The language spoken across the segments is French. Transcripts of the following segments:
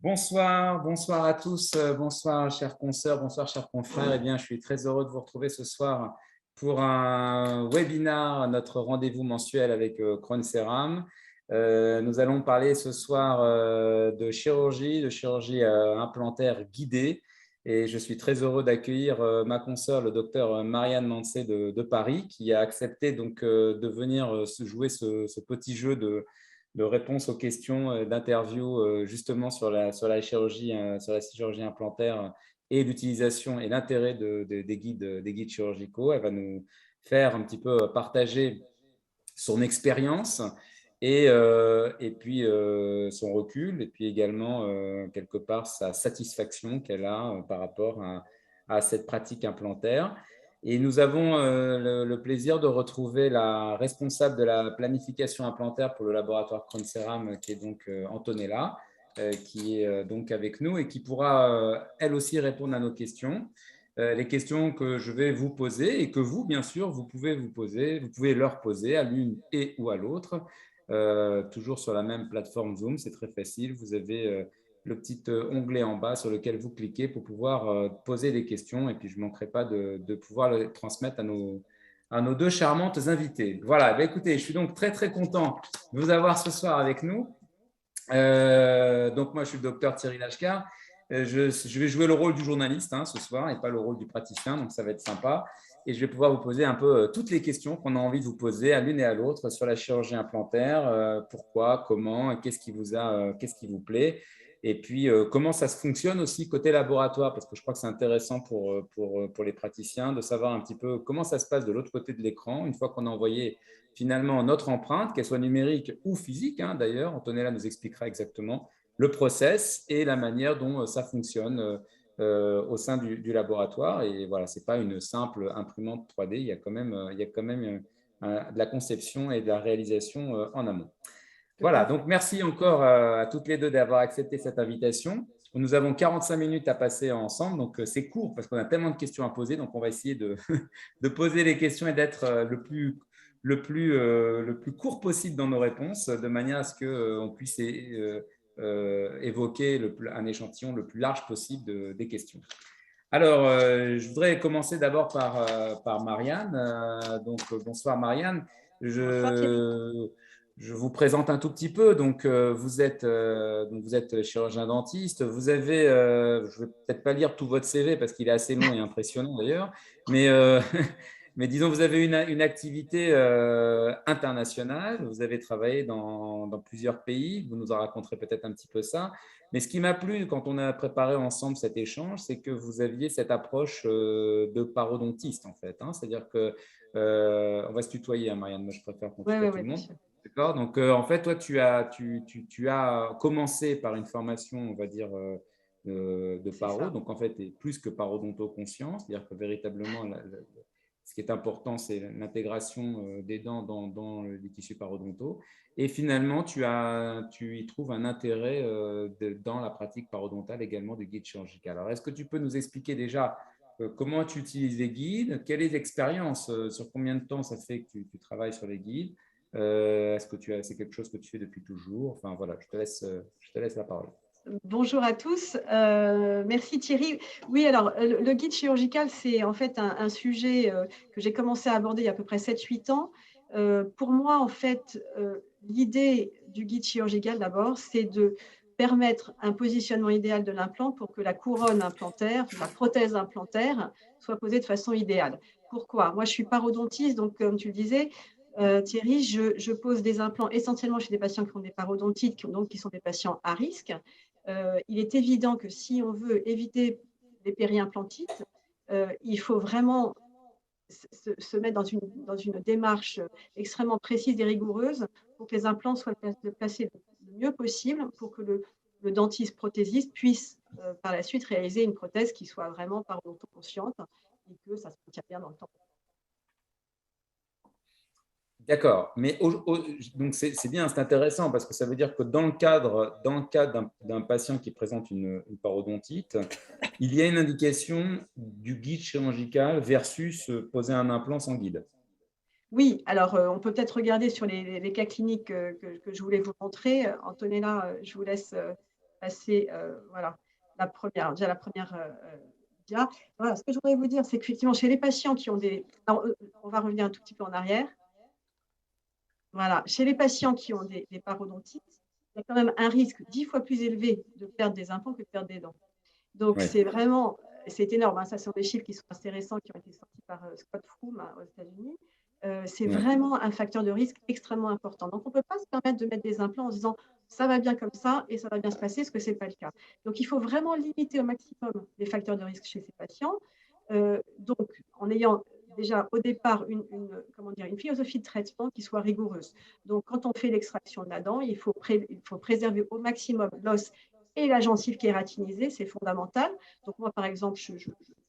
Bonsoir, bonsoir à tous, bonsoir chers consoeurs, bonsoir chers confrères. Eh bien, je suis très heureux de vous retrouver ce soir pour un webinar, notre rendez-vous mensuel avec Krohn Seram. Nous allons parler ce soir de chirurgie implantaire guidée. Et je suis très heureux d'accueillir ma consoeur, le docteur Marianne Mancé de Paris, qui a accepté donc de venir jouer ce petit jeu de réponses aux questions, d'interviews justement sur la chirurgie implantaire et l'utilisation et l'intérêt des guides chirurgicaux. Elle va nous faire un petit peu partager son expérience et puis son recul et puis également quelque part sa satisfaction qu'elle a par rapport à cette pratique implantaire. Et nous avons le plaisir de retrouver la responsable de la planification implantaire pour le laboratoire Krohn Seram, qui est donc Antonella, qui est donc avec nous et qui pourra elle aussi répondre à nos questions. Les questions que je vais vous poser et que vous, bien sûr, vous pouvez vous poser, vous pouvez leur poser à l'une et ou à l'autre, toujours sur la même plateforme Zoom, c'est très facile. Vous avez le petit onglet en bas sur lequel vous cliquez pour pouvoir poser des questions et puis je ne manquerai pas de pouvoir les transmettre à nos deux charmantes invitées. Voilà, ben écoutez, je suis donc très très content de vous avoir ce soir avec nous. Donc moi, je suis le docteur Thierry Lachkar. Je vais jouer le rôle du journaliste ce soir et pas le rôle du praticien, donc ça va être sympa. Et je vais pouvoir vous poser un peu toutes les questions qu'on a envie de vous poser à l'une et à l'autre sur la chirurgie implantaire. Pourquoi, comment, qu'est-ce qui vous plaît, et puis comment ça se fonctionne aussi côté laboratoire, parce que je crois que c'est intéressant pour les praticiens de savoir un petit peu comment ça se passe de l'autre côté de l'écran une fois qu'on a envoyé finalement notre empreinte, qu'elle soit numérique ou physique. D'ailleurs, Antonella nous expliquera exactement le process et la manière dont ça fonctionne au sein du laboratoire. Et voilà, ce n'est pas une simple imprimante 3D, il y a quand même de la conception et de la réalisation en amont. Tout Voilà, à fait. donc merci encore à toutes les deux d'avoir accepté cette invitation. Nous avons 45 minutes à passer ensemble, donc c'est court parce qu'on a tellement de questions à poser, donc on va essayer de poser les questions et d'être le plus court possible dans nos réponses, de manière à ce qu'on puisse évoquer un échantillon le plus large possible des questions. Alors, je voudrais commencer d'abord par Marianne. Donc, bonsoir Marianne. Bonsoir Thierry. Je vous présente un tout petit peu. Donc, vous êtes chirurgien dentiste. Vous avez, je ne vais peut-être pas lire tout votre CV parce qu'il est assez long et impressionnant d'ailleurs, mais, mais disons, vous avez une activité internationale. Vous avez travaillé dans plusieurs pays. Vous nous en raconterez peut-être un petit peu ça. Mais ce qui m'a plu quand on a préparé ensemble cet échange, c'est que vous aviez cette approche de parodontiste, en fait. C'est-à-dire que, on va se tutoyer, Marianne, moi je préfère qu'on Oui, tutoie oui, tout oui, le bien monde. sûr. D'accord. Donc, en fait, toi, tu as commencé par une formation, on va dire, de C'est paro. ça. Donc, en fait, tu es plus que parodonto-conscient. C'est-à-dire que véritablement, ce qui est important, c'est l'intégration des dents dans les tissus parodontaux. Et finalement, tu y trouves un intérêt dans la pratique parodontale également du guide chirurgical. Alors, est-ce que tu peux nous expliquer déjà comment tu utilises les guides? Quelle est l'expérience? Sur combien de temps ça fait que tu travailles sur les guides? Est-ce que c'est quelque chose que tu fais depuis toujours? Enfin, voilà, je te laisse la parole. Bonjour à tous. Merci Thierry. Oui, alors le guide chirurgical, c'est en fait un sujet que j'ai commencé à aborder il y a à peu près 7-8 ans. Pour moi, en fait, l'idée du guide chirurgical, d'abord, c'est de permettre un positionnement idéal de l'implant pour que la couronne implantaire, la prothèse implantaire, soit posée de façon idéale. Pourquoi? Moi, je suis parodontiste, donc comme tu le disais, Thierry, je pose des implants essentiellement chez des patients qui ont des parodontites, donc qui sont des patients à risque. Il est évident que si on veut éviter les périimplantites, il faut vraiment se mettre dans une démarche extrêmement précise et rigoureuse pour que les implants soient placés le mieux possible pour que le dentiste prothésiste puisse par la suite réaliser une prothèse qui soit vraiment parodonto-consciente et que ça se maintient bien dans le temps. D'accord, mais donc c'est bien, c'est intéressant parce que ça veut dire que dans le cadre d'un patient qui présente une parodontite, il y a une indication du guide chirurgical versus poser un implant sans guide. Oui, alors on peut peut-être regarder sur les cas cliniques que je voulais vous montrer. Antonella, je vous laisse passer voilà, déjà la première dia. Voilà, ce que je voudrais vous dire, c'est qu'effectivement, chez les patients qui ont des… Alors, on va revenir un tout petit peu en arrière. Voilà, chez les patients qui ont des parodontites, il y a quand même un risque 10 fois plus élevé de perdre des implants que de perdre des dents. Donc, Ouais. c'est vraiment, c'est énorme, hein. Ça, ce sont des chiffres qui sont assez récents, qui ont été sortis par Scott Froome aux États-Unis. C'est Ouais. vraiment un facteur de risque extrêmement important. Donc, on ne peut pas se permettre de mettre des implants en se disant ça va bien comme ça et ça va bien se passer, ce que ce n'est pas le cas. Donc, il faut vraiment limiter au maximum les facteurs de risque chez ces patients. Donc, en ayant déjà au départ comment dire, une philosophie de traitement qui soit rigoureuse. Donc, quand on fait l'extraction de la dent, il faut préserver au maximum l'os et la gencive kératinisée, c'est fondamental. Donc, moi, par exemple, je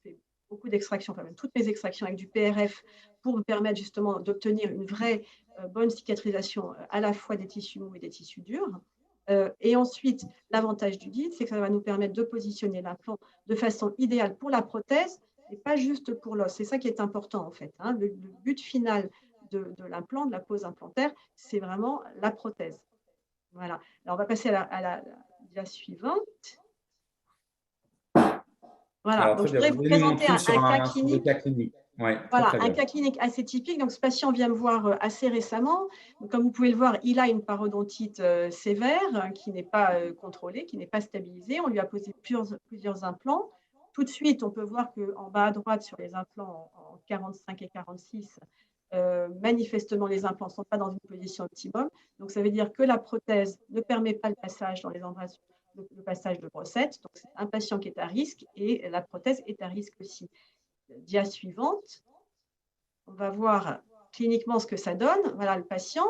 fais beaucoup d'extractions, enfin même toutes mes extractions avec du PRF pour me permettre justement d'obtenir une vraie bonne cicatrisation à la fois des tissus mous et des tissus durs. Et ensuite, l'avantage du guide, c'est que ça va nous permettre de positionner l'implant de façon idéale pour la prothèse et pas juste pour l'os. C'est ça qui est important en fait, hein. Le but final de l'implant, de la pose implantaire, c'est vraiment la prothèse. Voilà. Alors, on va passer à la dia suivante. Voilà. Alors, Donc, très je bien. voudrais Vous vous voulez nous présenter montrer un cas sur des clinique. cas cliniques. Oui, très, Voilà, très un bien. cas clinique assez typique. Donc, ce patient vient me voir assez récemment. Donc, comme vous pouvez le voir, il a une parodontite sévère qui n'est pas contrôlée, qui n'est pas stabilisée. On lui a posé plusieurs implants. Tout de suite, on peut voir qu'en bas à droite, sur les implants en 45 et 46, manifestement, les implants ne sont pas dans une position optimum. Donc, ça veut dire que la prothèse ne permet pas le passage dans les embrasures, le passage de brossette. Donc, c'est un patient qui est à risque et la prothèse est à risque aussi. Dia suivante. On va voir cliniquement ce que ça donne. Voilà le patient.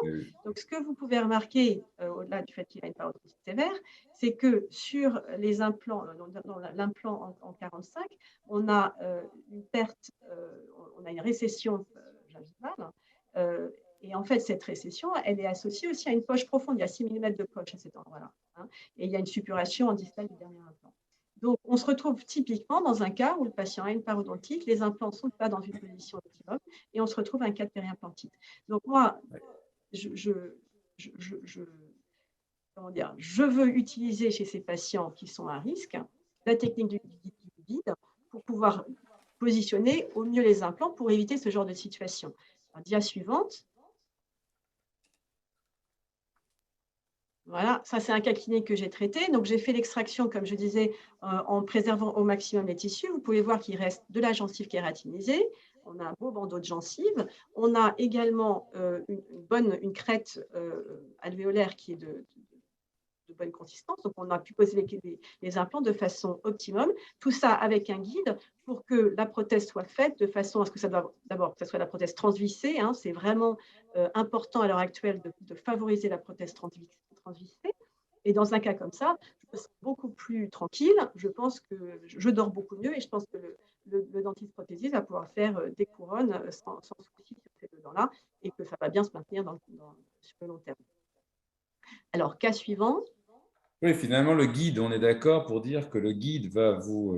Donc, ce que vous pouvez remarquer, au-delà du fait qu'il a une parodontite sévère, c'est que sur les implants, dans l'implant en 45, on a une perte, on a une récession gingivale. Et en fait, cette récession, elle est associée aussi à une poche profonde. Il y a 6 mm de poche à cet endroit-là, hein. Et il y a une suppuration en distal du dernier implant. Donc, on se retrouve typiquement dans un cas où le patient a une parodontite, les implants ne sont pas dans une position optimum et on se retrouve à un cas de périimplantite. Donc, moi, comment dire, je veux utiliser chez ces patients qui sont à risque la technique du guide pour pouvoir positionner au mieux les implants pour éviter ce genre de situation. Alors, dia suivante. Voilà, ça c'est un cas clinique que j'ai traité. Donc j'ai fait l'extraction, comme je disais, en préservant au maximum les tissus. Vous pouvez voir qu'il reste de la gencive kératinisée. On a un beau bandeau de gencive. On a également une crête alvéolaire qui est de bonne consistance. Donc on a pu poser les implants de façon optimum. Tout ça avec un guide pour que la prothèse soit faite de façon à ce que ça doit d'abord que ça soit la prothèse transvissée, hein. C'est vraiment important à l'heure actuelle de favoriser la prothèse transvissée. Et dans un cas comme ça, je me sens beaucoup plus tranquille. Je pense que je dors beaucoup mieux et je pense que le dentiste prothésiste va pouvoir faire des couronnes sans souci sur ces deux dents-là et que ça va bien se maintenir sur le long terme. Alors, cas suivant. Oui, finalement, le guide, on est d'accord pour dire que le guide va vous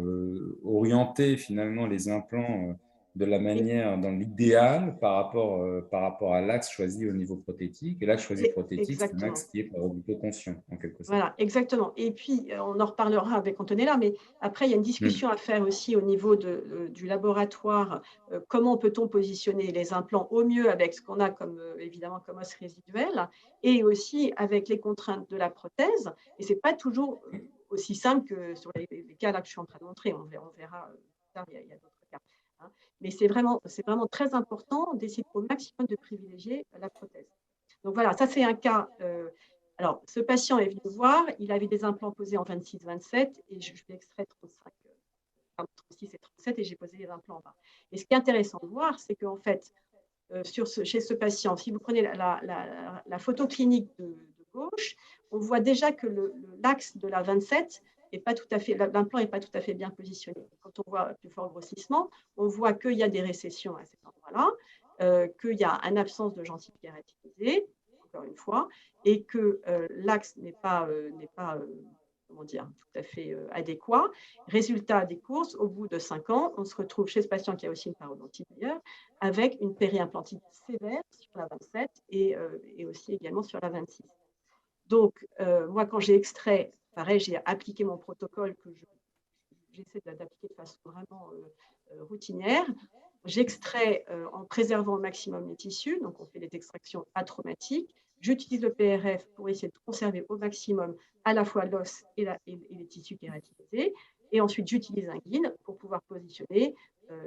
orienter finalement les implants de la manière, dans l'idéal par rapport à l'axe choisi au niveau prothétique. Et l'axe choisi prothétique, c'est un Exactement. axe qui est parodontoconscient, en quelque sorte. Voilà, exactement. Et puis, on en reparlera avec Antonella, mais après, il y a une discussion à faire aussi au niveau du laboratoire. Comment peut-on positionner les implants au mieux avec ce qu'on a évidemment comme os résiduel et aussi avec les contraintes de la prothèse. Et ce n'est pas toujours aussi simple que sur les cas là que je suis en train de montrer. On verra plus tard, il y a d'autres cas, hein. Mais c'est vraiment très important d'essayer au maximum de privilégier la prothèse. Donc voilà, ça c'est un cas. Alors, ce patient est venu me voir, il avait des implants posés en 26-27 et je lui ai extrait 36 et 37 et j'ai posé les implants en bas. Et ce qui est intéressant de voir, c'est qu'en fait, chez ce patient, si vous prenez la photo clinique de gauche, on voit déjà que l'axe de la 27 l'implant n'est pas tout à fait bien positionné. Quand on voit plus fort grossissement, on voit qu'il y a des récessions à cet endroit-là, qu'il y a une absence de gencive kératinisée, encore une fois, et que l'axe n'est pas comment dire, tout à fait adéquat. Résultat des courses, au bout de 5 ans, on se retrouve chez ce patient qui a aussi une parodontite d'ailleurs, avec une périimplantite sévère sur la 27 et aussi également sur la 26. Donc, moi, quand j'ai extrait, pareil, j'ai appliqué mon protocole que j'essaie d'appliquer de façon vraiment routinière. J'extrais en préservant au maximum les tissus, donc on fait des extractions atraumatiques. J'utilise le PRF pour essayer de conserver au maximum à la fois l'os et les tissus kératinisés. Et ensuite, j'utilise un guide pour pouvoir positionner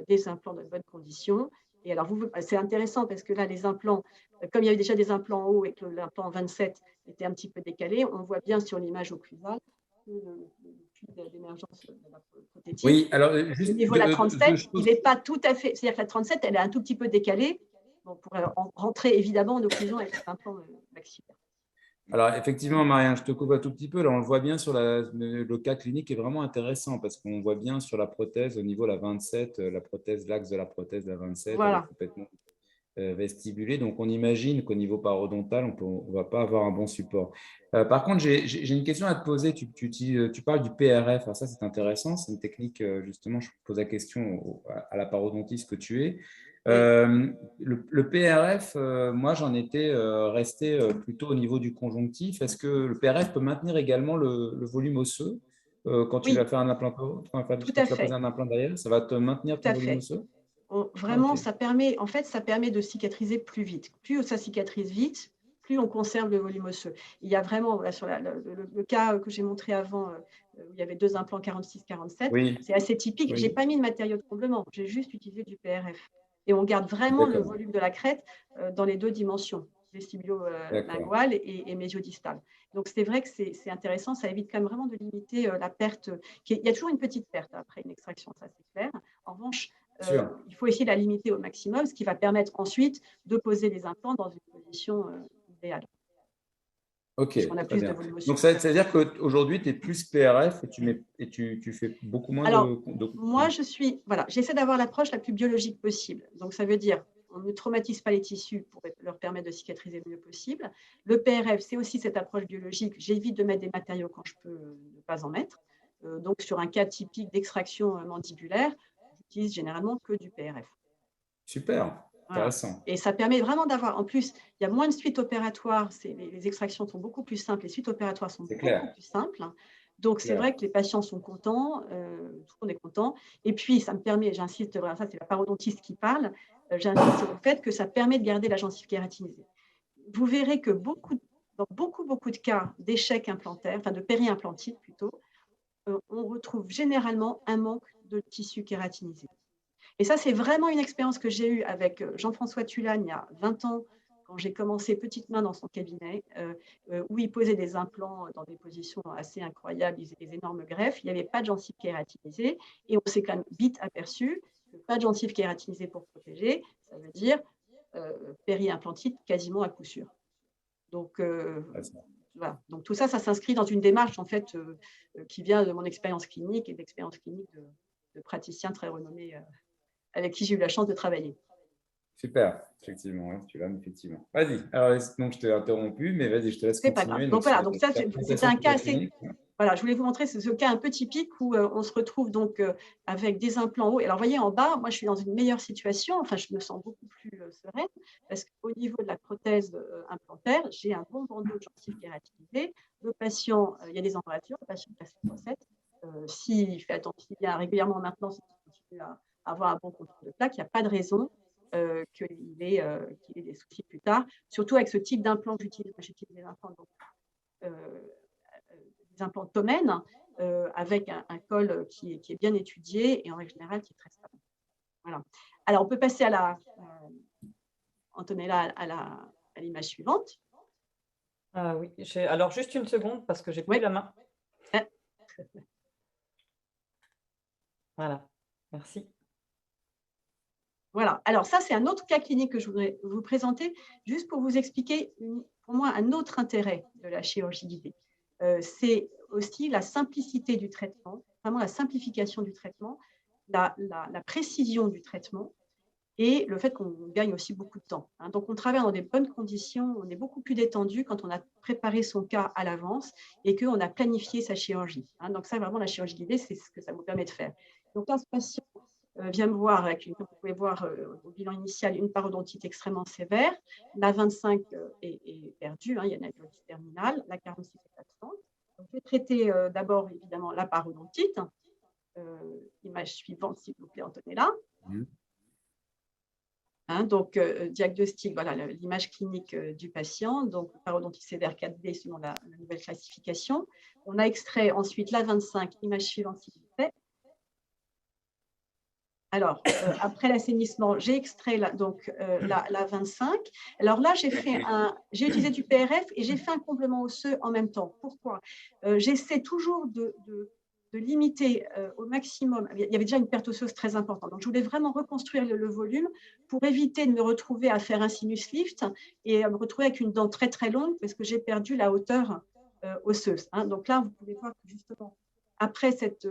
des implants dans de bonnes conditions. Et alors, c'est intéressant parce que là, les implants, comme il y avait déjà des implants en haut et que l'implant 27 était un petit peu décalé, on voit bien sur l'image occlusale que le puits d'émergence de la prothétique, Oui, alors au juste niveau de la 37, il n'est pas tout à fait. C'est-à-dire que la 37, elle est un tout petit peu décalée. On pourrait rentrer évidemment en occlusion avec l'implant maxillaire. Alors, effectivement, Marianne, je te coupe un tout petit peu. Là, on le voit bien sur le cas clinique est vraiment intéressant parce qu'on voit bien sur la prothèse au niveau de la 27, la prothèse, l'axe de la prothèse de la 27, elle est Voilà. complètement vestibulée. Donc, on imagine qu'au niveau parodontal, on ne va pas avoir un bon support. Par contre, j'ai une question à te poser. Tu parles du PRF. Alors ça, c'est intéressant. C'est une technique, justement, je pose la question à la parodontiste que tu es. Oui. Le PRF, moi, j'en étais resté plutôt au niveau du conjonctif. Est-ce que le PRF peut maintenir également le volume osseux quand tu vas Oui, faire un implant, tout quand à tu vas poser fait. un implant derrière, ça va te maintenir Tout ton à volume fait. osseux? Ah, Vraiment, ok. ça permet de cicatriser plus vite. Plus ça cicatrise vite, plus on conserve le volume osseux. Il y a vraiment, sur le cas que j'ai montré avant, où il y avait 2 implants 46-47, Oui, c'est assez typique. Je n'ai oui, pas mis de matériau de comblement, j'ai juste utilisé du PRF. Et on garde vraiment le d'accord, volume de la crête dans les 2 dimensions, d'accord. vestibulo-linguale et mésiodistale. Donc c'est vrai que c'est intéressant, ça évite quand même vraiment de limiter la perte. Il y a toujours une petite perte après une extraction, ça c'est clair. En revanche, Sûr. il faut essayer de la limiter au maximum, ce qui va permettre ensuite de poser les implants dans une position idéale, Ok, puisqu'on a très plus de bien. volume Donc, osseux. ça veut dire qu'aujourd'hui, tu es plus PRF et tu fais beaucoup moins Alors, de. moi, voilà, j'essaie d'avoir l'approche la plus biologique possible. Donc, ça veut dire on ne traumatise pas les tissus pour leur permettre de cicatriser le mieux possible. Le PRF, c'est aussi cette approche biologique. J'évite de mettre des matériaux quand je peux ne pas en mettre. Donc, sur un cas typique d'extraction mandibulaire, j'utilise généralement que du PRF. Super, Voilà. intéressant. Et ça permet vraiment d'avoir, en plus, il y a moins de suites opératoires, les extractions sont beaucoup plus simples, les suites opératoires sont C'est beaucoup clair, plus simples. Donc, c'est clair. vrai que les patients sont contents, tout le monde est content. Et puis, ça me permet, j'insiste, voilà, ça c'est la parodontiste qui parle, j'insiste sur le fait que ça permet de garder la gencive kératinisée. Vous verrez que dans beaucoup de cas d'échec implantaire, enfin de périimplantite plutôt, on retrouve généralement un manque de tissu kératinisé. Et ça, c'est vraiment une expérience que j'ai eue avec Jean-François Tulane il y a 20 ans, quand j'ai commencé petite main dans son cabinet, où il posait des implants dans des positions assez incroyables, il faisait des énormes greffes, il n'y avait pas de gencive kératinisée, et on s'est quand même vite aperçu que pas de gencive kératinisée pour protéger, ça veut dire périimplantite quasiment à coup sûr. Donc, voilà. Donc tout ça, ça s'inscrit dans une démarche en fait qui vient de mon expérience clinique et d'expérience clinique de praticiens très renommés avec qui j'ai eu la chance de travailler. Super, effectivement, ouais, tu l'as, effectivement. Vas-y, alors donc je t'ai interrompu, mais vas-y, je te laisse C'est pas grave. continuer. Donc Donc, sur voilà, donc ça, la c'était présentation un de cas ta assez. clinique. Voilà, je voulais vous montrer ce cas un peu typique où on se retrouve donc avec des implants hauts. Et alors, vous voyez, en bas, moi, je suis dans une meilleure situation. Enfin, je me sens beaucoup plus sereine parce qu'au niveau de la prothèse implantaire, j'ai un bon bandeau de gencive kératinisé. Le patient, il y a des empratures, le patient passe les recettes. S'il fait attention, s'il vient régulièrement maintenant, s'il continue à avoir un bon contrôle de plaque, il n'y a pas de raison qu'il ait des soucis plus tard. Surtout avec ce type d'implant que j'utilise. J'utilise des implants donc, des implants Tomen avec un col qui est bien étudié et en règle générale qui est très stable. Voilà. Alors, on peut passer Antonella, à l'image suivante. Ah oui, alors juste une seconde parce que j'ai plus Oui. la main. Voilà, merci. Voilà. Alors, ça, c'est un autre cas clinique que je voudrais vous présenter, juste pour vous expliquer, pour moi, un autre intérêt de la chirurgie guidée. C'est aussi la simplicité du traitement, vraiment la simplification du traitement, la précision du traitement et le fait qu'on gagne aussi beaucoup de temps. Donc, on travaille dans des bonnes conditions, on est beaucoup plus détendu quand on a préparé son cas à l'avance et qu'on a planifié sa chirurgie. Donc, ça, vraiment, la chirurgie guidée, c'est ce que ça vous permet de faire. Donc là, ce patient vient me voir, comme vous pouvez voir au bilan initial, une parodontite extrêmement sévère. La 25 est perdue, il y a une alvéolite terminale. La 46 est absente. Donc, je vais traiter d'abord, évidemment, la parodontite. Image suivante, s'il vous plaît, Antonella. Donc, diagnostic, voilà l'image clinique du patient, donc parodontite sévère 4D selon la nouvelle classification. On a extrait ensuite la 25, image suivante s'il vous plaît. Alors, après l'assainissement, j'ai extrait la 25. Alors là, j'ai utilisé du PRF et j'ai fait un comblement osseux en même temps. Pourquoi? J'essaie toujours de limiter au maximum. Il y avait déjà une perte osseuse très importante. Donc, je voulais vraiment reconstruire le volume pour éviter de me retrouver à faire un sinus lift et à me retrouver avec une dent très, très longue parce que j'ai perdu la hauteur osseuse. Donc là, vous pouvez voir que justement, après cette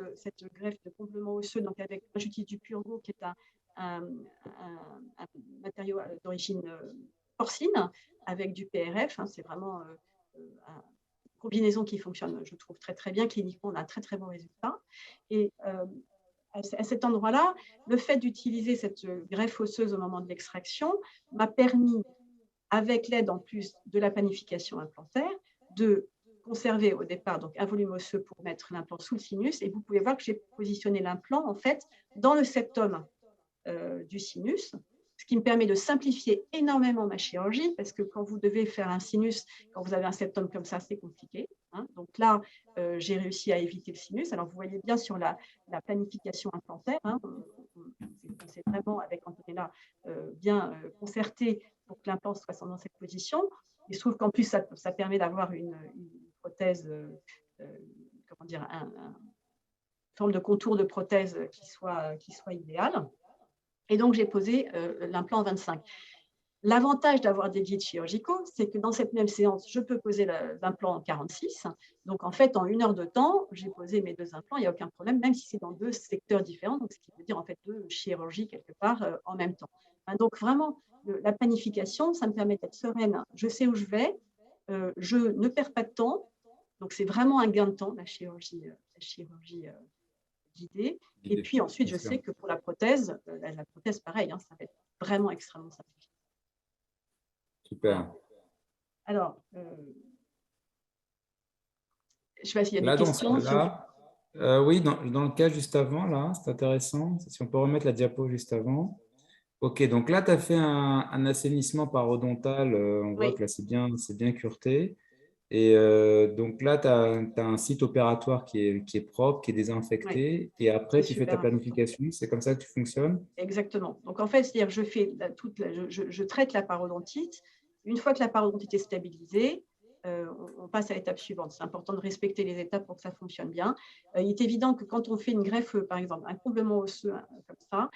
greffe de complément osseux, donc avec, j'utilise du Purgo, qui est un matériau d'origine porcine, avec du PRF. C'est vraiment une combinaison qui fonctionne, je trouve, très, très bien. Cliniquement, on a un très, très bon résultat. Et à cet endroit-là, le fait d'utiliser cette greffe osseuse au moment de l'extraction m'a permis, avec l'aide en plus de la planification implantaire, de conserver au départ donc un volume osseux pour mettre l'implant sous le sinus. Et vous pouvez voir que j'ai positionné l'implant en fait dans le septum du sinus, ce qui me permet de simplifier énormément ma chirurgie parce que quand vous devez faire un sinus, quand vous avez un septum comme ça, c'est compliqué. Donc là, j'ai réussi à éviter le sinus. Alors vous voyez bien sur la planification implantaire, c'est vraiment avec Antonella bien concerté pour que l'implant soit dans cette position. Il se trouve qu'en plus, ça permet d'avoir une prothèse, comment dire, une forme de contour de prothèse qui soit idéale. Et donc, j'ai posé l'implant 25. L'avantage d'avoir des guides chirurgicaux, c'est que dans cette même séance, je peux poser l'implant en 46. Donc, en fait, en 1 heure de temps, j'ai posé mes 2 implants, il n'y a aucun problème, même si c'est dans 2 secteurs différents, donc ce qui veut dire en fait 2 chirurgies quelque part en même temps. Donc, vraiment, la planification, ça me permet d'être sereine. Je sais où je vais, je ne perds pas de temps. Donc, c'est vraiment un gain de temps, la chirurgie guidée. Et puis ensuite, je sais que pour la prothèse, pareil, ça va être vraiment extrêmement simplifié. Super. Alors, je ne sais pas s'il y a des questions. Oui, dans le cas juste avant, là, c'est intéressant. Si on peut remettre la diapo juste avant. OK, donc là, tu as fait un assainissement parodontal. On voit que là, c'est bien cureté. Et donc là, tu as un site opératoire qui est propre, qui est désinfecté. Et après, tu fais ta planification. C'est comme ça que tu fonctionnes? Exactement. Donc, en fait, c'est-à-dire je fais je traite la parodontite. Une fois que la parodontite est stabilisée, on passe à l'étape suivante. C'est important de respecter les étapes pour que ça fonctionne bien. Il est évident que quand on fait une greffe, par exemple, un comblement osseux comme ça,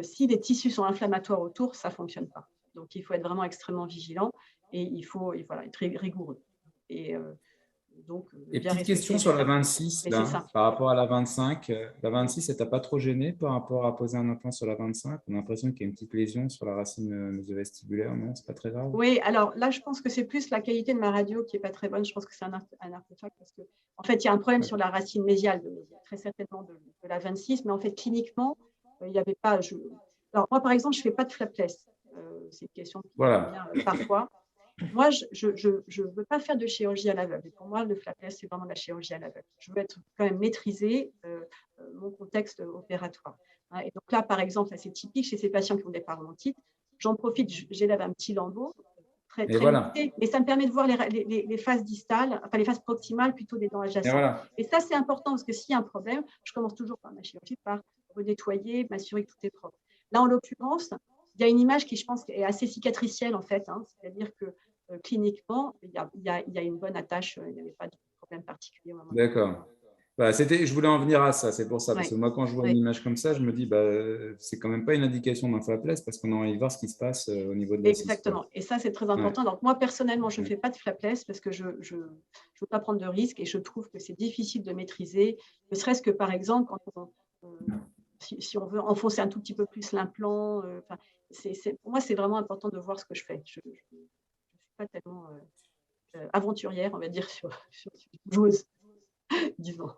si les tissus sont inflammatoires autour, ça ne fonctionne pas. Donc, il faut être vraiment extrêmement vigilant et il faut être rigoureux. Et petite question sur la 26, là, par rapport à la 25. La 26, ça ne t'a pas trop gêné par rapport à poser un implant sur la 25? On a l'impression qu'il y a une petite lésion sur la racine mésovestibulaire, non? C'est pas très grave? Oui, alors là, je pense que c'est plus la qualité de ma radio qui n'est pas très bonne. Je pense que c'est un artefact parce que, en fait, il y a un problème sur la racine mésiale, très certainement de la 26, mais en fait, cliniquement, il n'y avait pas. Alors, moi, par exemple, je ne fais pas de flapless. C'est une question qui revient parfois. Moi, je ne veux pas faire de chirurgie à l'aveugle. Pour moi, le flapless, c'est vraiment de la chirurgie à l'aveugle. Je veux être quand même maîtriser mon contexte opératoire. Et donc là, par exemple, c'est typique chez ces patients qui ont des parodontites. J'en profite, j'élève un petit lambeau, très limité, mais ça me permet de voir les faces distales, enfin les faces proximales plutôt des dents adjacentes. Et ça, c'est important parce que s'il y a un problème, je commence toujours par ma chirurgie, par renettoyer, m'assurer que tout est propre. Là, en l'occurrence, il y a une image qui, je pense, est assez cicatricielle en fait, c'est-à-dire que cliniquement, il y a une bonne attache, il n'y avait pas de problème particulier. D'accord. Je voulais en venir à ça, c'est pour ça. Parce que moi, quand je vois une image comme ça, je me dis, c'est quand même pas une indication d'un flapless parce qu'on a envie de voir ce qui se passe au niveau de la Exactement. Et ça, c'est très important. Donc, moi, personnellement, je ne fais pas de flapless parce que je ne veux pas prendre de risques et je trouve que c'est difficile de maîtriser, ne serait-ce que, par exemple, si on veut enfoncer un tout petit peu plus l'implant. Pour moi, c'est vraiment important de voir ce que je fais. Je ne suis pas tellement aventurière, on va dire, sur joueuse, disons.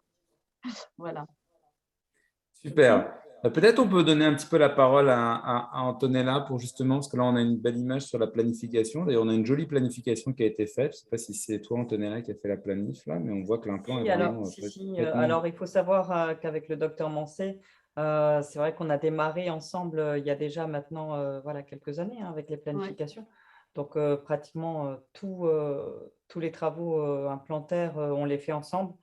Voilà. Super. Peut-être on peut donner un petit peu la parole à Antonella pour justement, parce que là, on a une belle image sur la planification. D'ailleurs, on a une jolie planification qui a été faite. Je ne sais pas si c'est toi, Antonella, qui a fait la planif, là, mais on voit que l'implant est Si, alors, vraiment complètement… alors, il faut savoir qu'avec le docteur Mancé, c'est vrai qu'on a démarré ensemble il y a déjà maintenant voilà, quelques années hein, avec les Ouais. planifications. Donc, pratiquement tous les travaux implantaires, on les fait ensemble.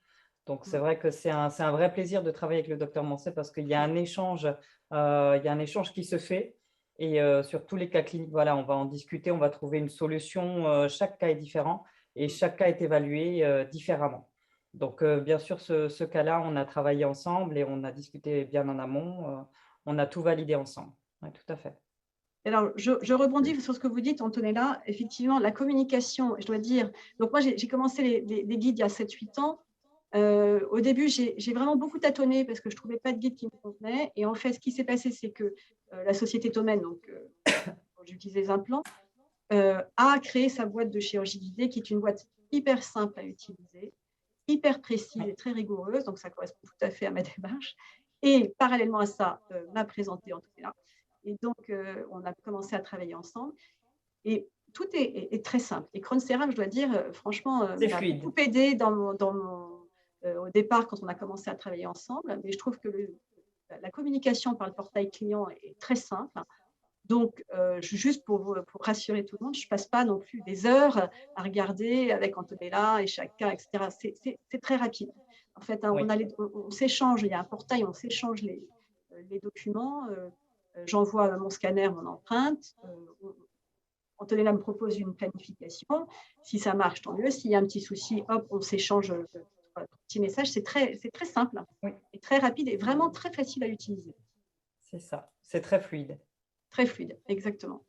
Donc, c'est vrai que c'est un vrai plaisir de travailler avec le docteur Mancé parce qu'il y a un échange, il y a un échange qui se fait. Et sur tous les cas cliniques, voilà, on va en discuter, on va trouver une solution. Chaque cas est différent et chaque cas est évalué différemment. Donc, bien sûr, ce cas-là, on a travaillé ensemble et on a discuté bien en amont. On a tout validé ensemble. Oui, tout à fait. Alors, je rebondis sur ce que vous dites, Antonella. Effectivement, la communication, je dois dire. Donc, moi, j'ai commencé les guides il y a 7-8 ans. Au début, j'ai vraiment beaucoup tâtonné parce que je ne trouvais pas de guide qui me convenait. Et en fait, ce qui s'est passé, c'est que la société Tomen, donc j'utilisais les implants, a créé sa boîte de chirurgie guidée, qui est une boîte hyper simple à utiliser, hyper précise et très rigoureuse. Donc, ça correspond tout à fait à ma démarche. Et parallèlement à ça, m'a présenté Antonella. Et donc, on a commencé à travailler ensemble. Et tout est très simple. Et Cronseram, je dois dire, franchement, C'est m'a fluide. beaucoup aidé au départ quand on a commencé à travailler ensemble. Mais je trouve que la communication par le portail client est très simple. Donc, juste pour rassurer tout le monde, je ne passe pas non plus des heures à regarder avec Antonella et chaque cas, etc. C'est très rapide. En fait, hein, Oui. on s'échange, il y a un portail, on s'échange les documents. J'envoie mon scanner, mon empreinte. Antonella me propose une planification. Si ça marche, tant mieux. S'il y a un petit souci, hop, on s'échange un petit message. C'est très simple Oui, et très rapide et vraiment très facile à utiliser. c'est ça. C'est très fluide. Très fluide, exactement.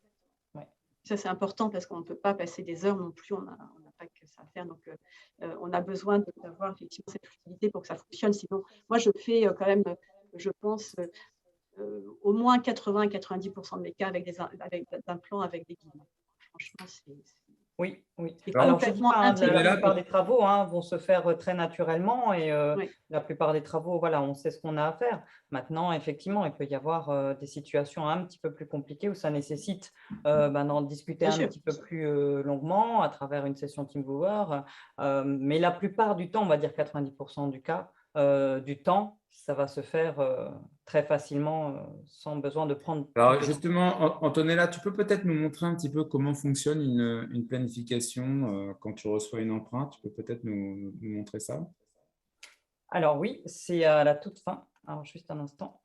Oui. Ça, c'est important parce qu'on ne peut pas passer des heures non plus. On n'a pas que ça à faire. Donc, on a besoin d'avoir effectivement cette fluidité pour que ça fonctionne. Sinon, moi, je fais quand même, je pense, au moins 80-90% de mes cas avec des implants avec des guides. Franchement, Oui, oui. c'est Alors, je dis complètement pas, hein, la intégré. plupart des travaux vont se faire très naturellement et Oui, la plupart des travaux, voilà, on sait ce qu'on a à faire. Maintenant, effectivement, il peut y avoir des situations un petit peu plus compliquées où ça nécessite d'en discuter bien un sûr. petit peu plus longuement à travers une session TeamViewer. Mais la plupart du temps, on va dire 90% du temps, ça va se faire très facilement sans besoin de prendre plus Alors de temps. justement, Antonella, tu peux peut-être nous montrer un petit peu comment fonctionne une planification quand tu reçois une empreinte. Tu peux peut-être nous montrer ça. Alors oui, c'est à la toute fin. Alors, juste un instant.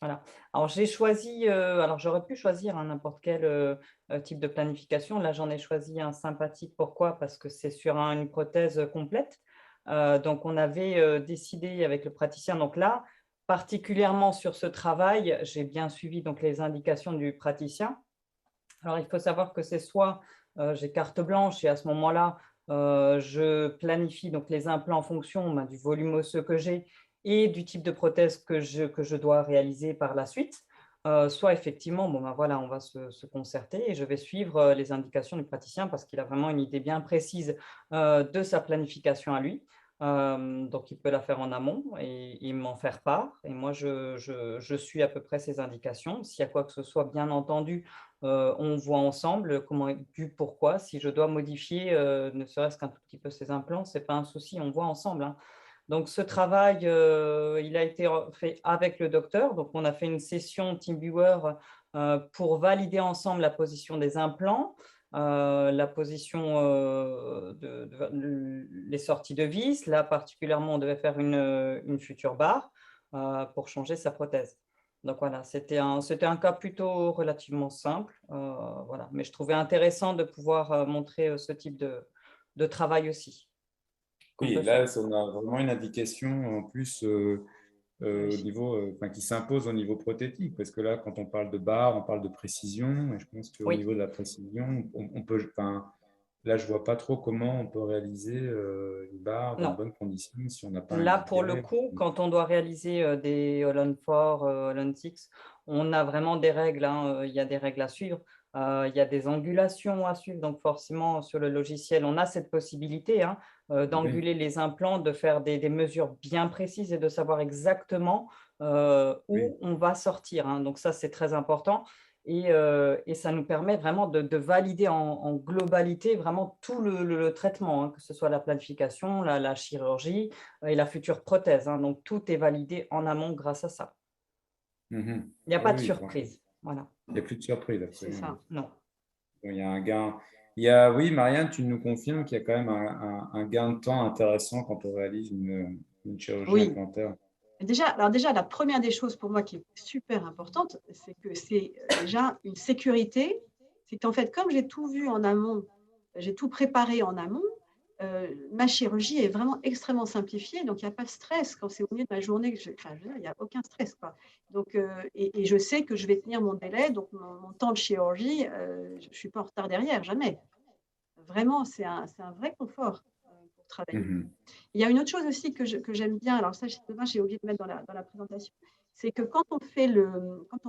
Voilà. Alors, j'ai choisi, alors j'aurais pu choisir n'importe quel type de planification. Là, j'en ai choisi un sympathique. Pourquoi? Parce que c'est sur une prothèse complète. Donc, on avait décidé avec le praticien. Donc là, particulièrement sur ce travail, j'ai bien suivi donc, les indications du praticien. Alors, il faut savoir que c'est soit j'ai carte blanche et à ce moment-là, je planifie donc les implants en fonction du volume osseux que j'ai et du type de prothèse que je dois réaliser par la suite. Soit effectivement, voilà, on va se concerter et je vais suivre les indications du praticien parce qu'il a vraiment une idée bien précise de sa planification à lui. Donc, il peut la faire en amont et m'en faire part. Et moi, je suis à peu près ses indications. S'il y a quoi que ce soit, bien entendu, on voit ensemble comment, du pourquoi. Si je dois modifier ne serait-ce qu'un tout petit peu ces implants, ce n'est pas un souci, on voit ensemble. Hein. Donc, ce travail, il a été fait avec le docteur. Donc, on a fait une session TeamViewer pour valider ensemble la position des implants, la position les sorties de vis. Là, particulièrement, on devait faire une future barre pour changer sa prothèse. Donc voilà, c'était un cas plutôt relativement simple, voilà. Mais je trouvais intéressant de pouvoir montrer ce type de travail aussi qu'on Oui, peut là, faire. on a vraiment une indication en plus au Réussi. niveau, qui s'impose au niveau prothétique, parce que là, quand on parle de barre, on parle de précision, et je pense qu'au Oui, niveau de la précision, on peut, enfin, là, je vois pas trop comment on peut réaliser une barre dans de non. bonnes conditions si on n'a pas un Là, guide pour le direct. coup, quand on doit réaliser des Holland 4, Holland 6, on a vraiment des règles, hein, il y a des règles à suivre. Il y a des angulations à suivre. Donc, forcément, sur le logiciel, on a cette possibilité Oui. d'anguler les implants, de faire des mesures bien précises et de savoir exactement Oui. où on va sortir. Donc, ça, c'est très important. Et ça nous permet vraiment de valider en globalité vraiment tout le traitement, que ce soit la planification, la chirurgie et la future prothèse. Donc, tout est validé en amont grâce à ça. Mhm. Il n'y a pas Oui, de oui, franchement. surprise. Voilà. Il n'y a plus de surprise, C'est absolument. ça. Non. Il y a un gain. Il y a, oui, Marianne, tu nous confirmes qu'il y a quand même un gain de temps intéressant quand on réalise une chirurgie Oui. implantaire. Alors déjà, la première des choses pour moi qui est super importante, c'est que c'est déjà une sécurité. C'est qu'en fait, comme j'ai tout vu en amont, j'ai tout préparé en amont, ma chirurgie est vraiment extrêmement simplifiée. Donc, il n'y a pas de stress quand c'est au milieu de ma journée. Enfin, je veux dire, il n'y a aucun stress, quoi. Donc, et je sais que je vais tenir mon délai, donc mon temps de chirurgie, je ne suis pas en retard derrière, jamais. Vraiment, c'est un vrai confort pour travailler. Mhm. Il y a une autre chose aussi que j'aime bien, alors ça, dommage, j'ai oublié de mettre dans la présentation, c'est que quand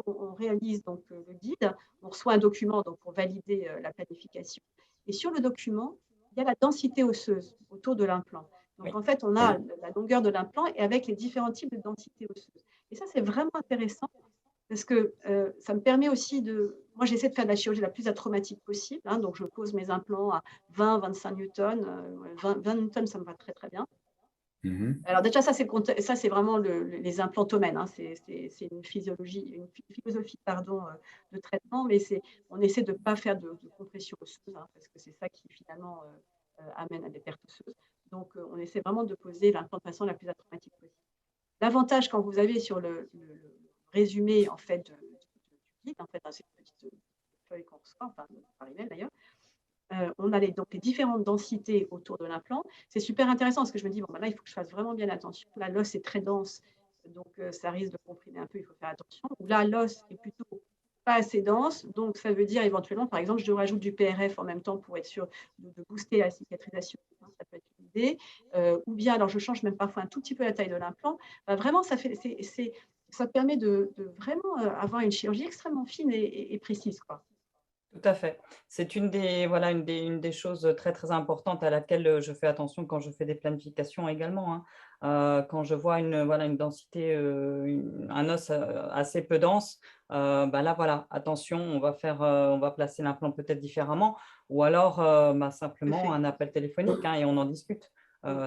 on réalise donc, le guide, on reçoit un document donc, pour valider la planification. Et sur le document, il y a la densité osseuse autour de l'implant. Donc, Oui. en fait, on a Oui. la longueur de l'implant et avec les différents types de densité osseuse. Et ça, c'est vraiment intéressant parce que ça me permet aussi de… Moi, j'essaie de faire de la chirurgie la plus atraumatique possible. Donc, je pose mes implants à 20-25 newtons. 20 newtons, ça me va très, très bien. Mhm. Alors déjà, ça, c'est vraiment les implantomènes. C'est une philosophie de traitement, mais on essaie de ne pas faire de compression osseuse, parce que c'est ça qui finalement amène à des pertes osseuses. Donc, on essaie vraiment de poser l'implant de façon la plus atraumatique possible. L'avantage, quand vous avez sur le résumé en fait, du guide, en fait, c'est une petite feuille qu'on reçoit, enfin, par email d'ailleurs, on a donc les différentes densités autour de l'implant. C'est super intéressant parce que je me dis, bon, là, il faut que je fasse vraiment bien attention. Là, l'os est très dense, donc ça risque de comprimer un peu, il faut faire attention. Ou là, l'os est plutôt pas assez dense, donc ça veut dire éventuellement, par exemple, je rajoute du PRF en même temps pour être sûr de booster la cicatrisation. Ça peut être une idée. Ou bien, alors je change même parfois un tout petit peu la taille de l'implant. Vraiment, ça permet de vraiment avoir une chirurgie extrêmement fine et précise, quoi. Tout à fait. C'est une des choses très, très importantes à laquelle je fais attention quand je fais des planifications également. Quand je vois une densité, un os assez peu dense, là, voilà, attention, on va placer l'implant peut-être différemment ou alors Tout à simplement fait. un appel téléphonique et on en discute.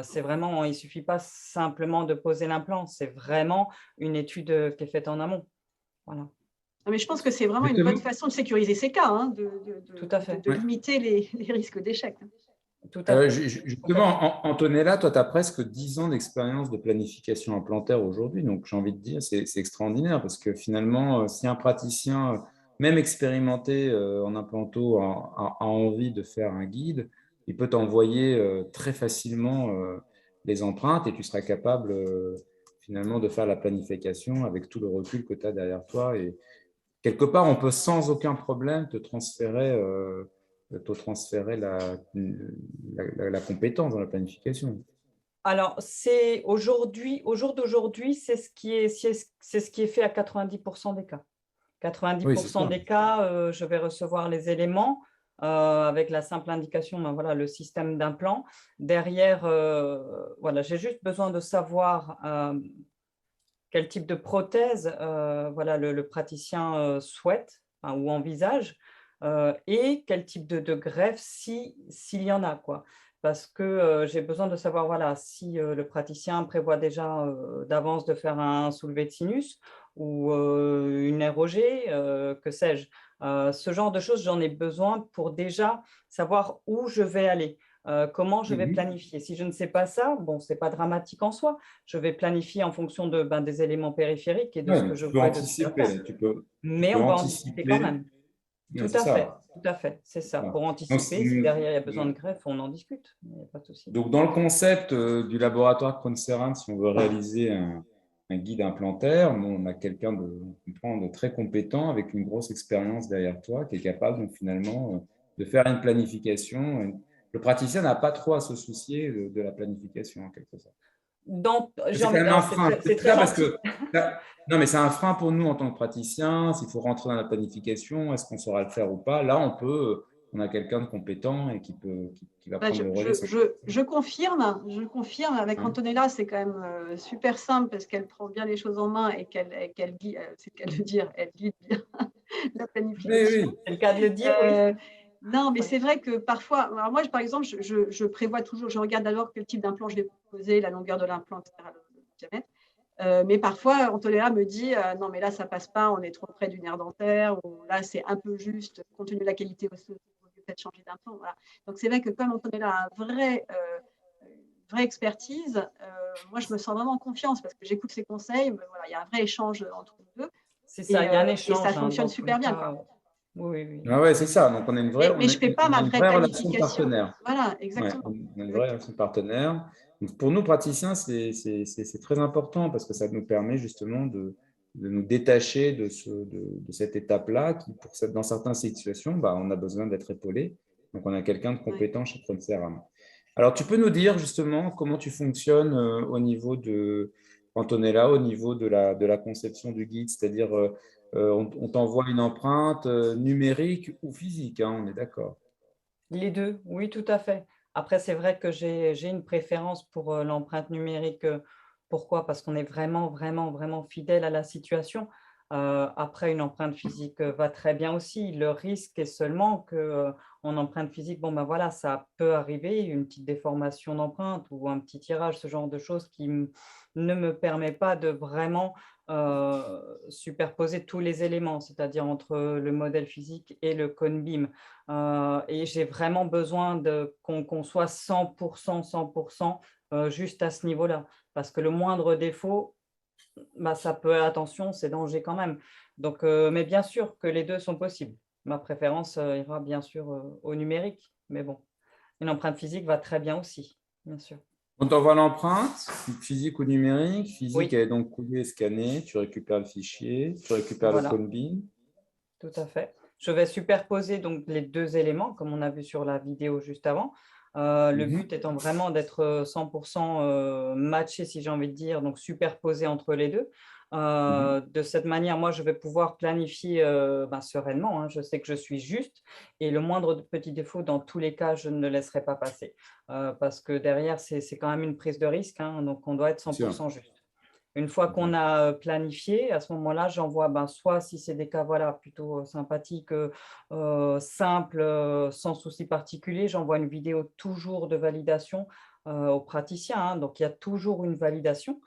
C'est vraiment, il ne suffit pas simplement de poser l'implant, c'est vraiment une étude qui est faite en amont. Voilà, Non, mais je pense que c'est vraiment une bonne Justement, façon de sécuriser ces cas, tout à fait, de ouais. limiter les risques d'échec. tout à fait, complètement. Justement, Antonella, toi, tu as presque 10 ans d'expérience de planification implantaire aujourd'hui. Donc, j'ai envie de dire, c'est extraordinaire parce que finalement, si un praticien, même expérimenté en implanto, a envie de faire un guide, il peut t'envoyer très facilement les empreintes et tu seras capable finalement de faire la planification avec tout le recul que tu as derrière toi. Et quelque part, on peut sans aucun problème te transférer la compétence dans la planification. Alors, c'est aujourd'hui, au jour d'aujourd'hui, c'est ce qui est fait à 90% des cas. Oui, c'est 90% ça. des cas, je vais recevoir les éléments avec la simple indication, voilà, le système d'implant. Derrière, voilà, j'ai juste besoin de savoir quel type de prothèse voilà, le praticien souhaite ou envisage et quel type de greffe s'il y en a, quoi. Parce que j'ai besoin de savoir voilà, si le praticien prévoit déjà d'avance de faire un soulevé de sinus ou une ROG, que sais-je. Ce genre de choses, j'en ai besoin pour déjà savoir où je vais aller, comment je vais Mhm. planifier. Si je ne sais pas ça, bon, ce n'est pas dramatique en soi, je vais planifier en fonction des éléments périphériques et de ce Ouais, que je tu peux vois et de ce que je vais faire. anticiper, tu Mais peux on va anticiper quand anticiper. même. Ouais, c'est ça. Tout à fait, c'est ça. Voilà. Pour Donc, anticiper, si derrière il y a besoin de greffe, on en discute. Il n'y a pas de souci. dans le concept du laboratoire Cronceran, si on veut réaliser un guide implantaire, bon, on a quelqu'un de très compétent avec une grosse expérience derrière toi qui est capable donc, finalement de faire une planification. Le praticien n'a pas trop à se soucier de la planification en quelque sorte. C'est quand même un frein. C'est C'est très ça parce gentil. que non, mais c'est un frein pour nous en tant que praticiens. S'il faut rentrer dans la planification, est-ce qu'on saura le faire ou pas? Là, on a quelqu'un de compétent et qui va Bah, prendre le relais. je confirme. Avec Hein. Antonella, c'est quand même super simple parce qu'elle prend bien les choses en main et qu'elle guide, c'est le cas de dire, elle guide bien la Oui, planification. oui. C'est le cas de le dire, oui. Euh, non, mais Ouais. c'est vrai que parfois, alors moi, par exemple, je prévois toujours, je regarde d'abord quel type d'implant je vais poser, la longueur de l'implant, etc., le diamètre. Mais parfois, Antonella me dit non, mais là, ça passe pas, on est trop près du nerf dentaire, ou là, c'est un peu juste, compte tenu de la qualité osseuse, il faut peut-être changer d'implant. Voilà. Donc, c'est vrai que comme Antonella a une vraie expertise, moi, je me sens vraiment en confiance parce que j'écoute ses conseils. Mais voilà, il y a un vrai échange entre nous deux C'est ça, il y a un et ça échange hein, fonctionne dans tous les super bien, quoi. cas. Oui, oui, oui. Ah ouais, c'est ça. Donc, on a une vraie, Mais je ne fais pas on a ma une vraie vraie relation de planification. partenaire. Voilà, Ouais, exactement. on a une vraie relation de partenaire. Donc, pour nous, praticiens, c'est très important parce que ça nous permet justement de nous détacher de cette étape-là qui, dans certaines situations, bah, on a besoin d'être épaulé. Donc, on a quelqu'un de Ouais. compétent chez Pronseram. Alors, tu peux nous dire justement comment tu fonctionnes au niveau de Antonella, au niveau de la conception du guide, c'est-à-dire on t'envoie une empreinte numérique ou physique, hein, on est d'accord. Les 2, oui, tout à fait. Après, c'est vrai que j'ai une préférence pour, l'empreinte numérique, pourquoi? Parce qu'on est vraiment, vraiment, vraiment fidèle à la situation. Après une empreinte physique, va très bien aussi. Le risque est seulement que, en empreinte physique, bon, ben, voilà, ça peut arriver, une petite déformation d'empreinte ou un petit tirage, ce genre de choses qui ne me permet pas de vraiment, superposer tous les éléments, c'est-à-dire entre le modèle physique et le cone beam. Et j'ai vraiment besoin qu'on soit 100 juste à ce niveau-là. Parce que le moindre défaut, bah, ça peut attention, c'est danger quand même. Donc, mais bien sûr que les 2 sont possibles. Ma préférence, ira bien sûr, au numérique, mais bon, une empreinte physique va très bien aussi, bien sûr. On t'envoie l'empreinte, physique ou numérique. Physique, Oui, elle est donc coulée et scannée. Tu récupères le fichier, tu récupères le voilà. cone beam. Tout à fait. Je vais superposer donc les 2 éléments, comme on a vu sur la vidéo juste avant. Le Mhm, but étant vraiment d'être 100 matché, si j'ai envie de dire, donc superposé entre les 2. mhm. De cette manière, moi, je vais pouvoir planifier ben, sereinement, hein. Je sais que je suis juste et le moindre petit défaut, dans tous les cas, je ne le laisserai pas passer. Parce que derrière, c'est quand même une prise de risque, hein, donc on doit être Bien sûr. 100 juste. Une fois Bien qu'on sûr. a planifié, à ce moment-là, j'envoie ben, soit si c'est des cas voilà, plutôt sympathiques, simples, sans souci particulier, j'envoie une vidéo toujours de validation au praticien, hein. Donc, il y a toujours une validation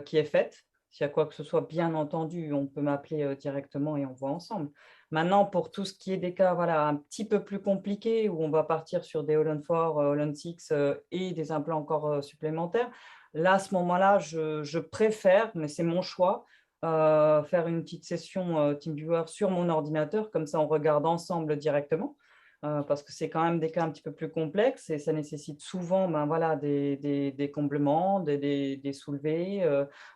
qui est faite. S'il y a quoi que ce soit, bien entendu, on peut m'appeler directement et on voit ensemble. Maintenant, pour tout ce qui est des cas voilà, un petit peu plus compliqués, où on va partir sur des All-on 4, All-on 6 et des implants encore supplémentaires, là, à ce moment-là, je préfère, mais c'est mon choix, faire une petite session TeamViewer sur mon ordinateur, comme ça on regarde ensemble directement, parce que c'est quand même des cas un petit peu plus complexes et ça nécessite souvent ben, voilà, des comblements, des soulevés,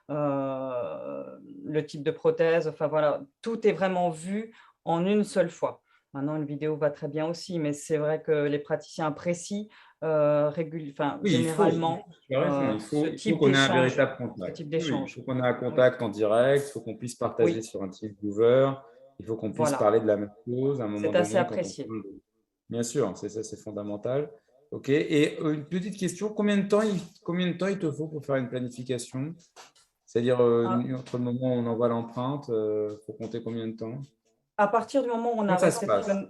le type de prothèse, enfin voilà, tout est vraiment vu en une seule fois. Maintenant, une vidéo va très bien aussi, mais c'est vrai que les praticiens apprécient enfin, Oui, généralement tu as raison, ce il faut type qu'on ait un d'échange. véritable Ce contact. type Oui, il d'échange. faut qu'on ait un Oui, contact en direct, il faut qu'on puisse partager oui, sur un team viewer, il faut qu'on puisse voilà. parler de la même chose à un moment C'est assez donné quand on apprécié. parle bien sûr, c'est ça, c'est fondamental. OK. Et une petite question, combien de temps il te faut pour faire une planification? C'est-à-dire, À entre le moment où on envoie l'empreinte, il faut compter combien de temps? à partir du moment où on Comment a ça se passe? réceptionné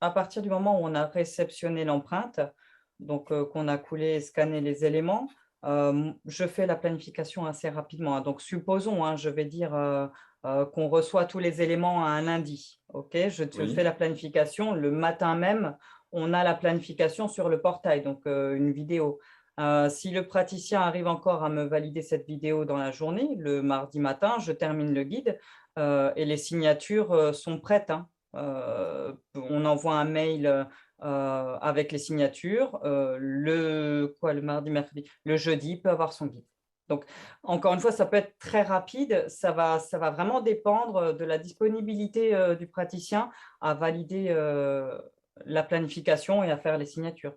À partir du moment où on a réceptionné l'empreinte, donc qu'on a coulé et scanné les éléments, je fais la planification assez rapidement, hein. Donc supposons, hein, je vais dire, qu'on reçoit tous les éléments un lundi. OK? Je te fais Oui. la planification. Le matin même, on a la planification sur le portail, donc une vidéo. Si le praticien arrive encore à me valider cette vidéo dans la journée, le mardi matin, je termine le guide, et les signatures, sont prêtes, hein. On envoie un mail avec les signatures. Le mardi, mercredi, le jeudi, il peut avoir son guide. Donc, encore une fois, ça peut être très rapide. Ça va vraiment dépendre de la disponibilité du praticien à valider la planification et à faire les signatures.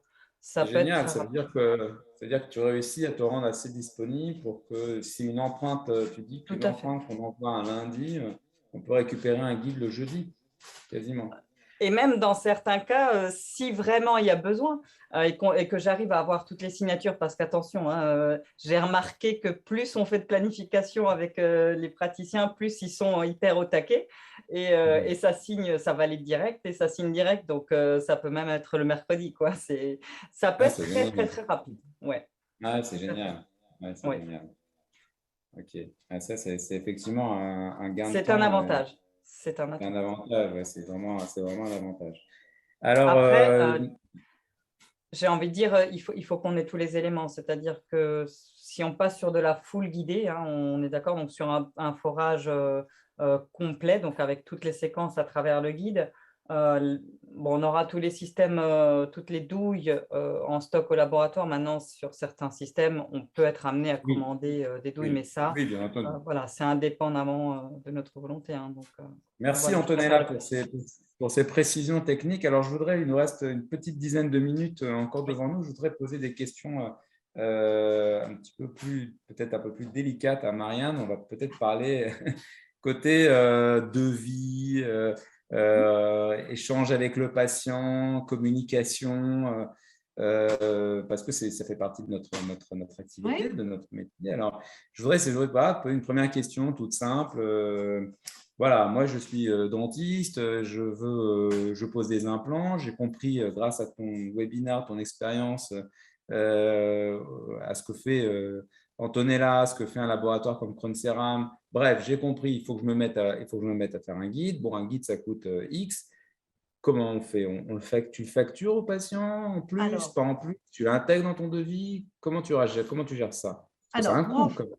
ça C'est peut être génial, très ça veut rapide. dire que tu réussis à te rendre assez disponible pour que si une empreinte, tu dis Tout qu'une à fait. empreinte qu'on envoie un lundi, on peut récupérer un guide le jeudi, quasiment. Et même dans certains cas, si vraiment il y a besoin et que j'arrive à avoir toutes les signatures, parce qu'attention, hein, j'ai remarqué que plus on fait de planification avec les praticiens, plus ils sont hyper au taquet et ça signe, ça valide direct et ça signe direct, donc ça peut même être le mercredi, quoi. Ça peut Ah, être c'est très, très, génial. très rapide. Ouais, Ah, c'est tout à fait. génial. Ouais, c'est Ouais. génial. Ok. Ah, ça, c'est effectivement un gain de C'est un temps. avantage. C'est un C'est un atout. avantage. Ouais, c'est vraiment un avantage. Alors, Après, j'ai envie de dire, il faut qu'on ait tous les éléments. C'est-à-dire que si on passe sur de la full guidée, hein, on est d'accord, donc sur un forage complet, donc avec toutes les séquences à travers le guide. Bon, on aura tous les systèmes, toutes les douilles en stock au laboratoire. Maintenant, sur certains systèmes, on peut être amené à oui, commander des douilles, mais oui, ça, oui, bien entendu. voilà, c'est indépendamment de notre volonté, hein. Donc Merci voilà, je préfère Antonella le préciser. pour ces précisions techniques. Alors, il nous reste une petite dizaine de minutes encore Oui. devant nous. Je voudrais poser des questions un petit peu plus, peut-être un peu plus délicates à Marianne. On va peut-être parler côté devis, échange avec le patient, communication, parce que ça fait partie de notre activité, Oui. de notre métier. Alors, je voudrais voilà, poser une première question toute simple. Voilà, moi je suis dentiste, je pose des implants. J'ai compris grâce à ton webinaire, ton expérience, à ce que fait Antonella, ce que fait un laboratoire comme Cronceram. Bref, j'ai compris, il faut que je me mette à faire un guide. Bon, un guide, ça coûte X. Comment on fait? Tu le factures au patient en plus, Alors, pas en plus? Tu l'intègres dans ton devis? Comment tu gères ça? Parce que ça a un moi, coût quand même.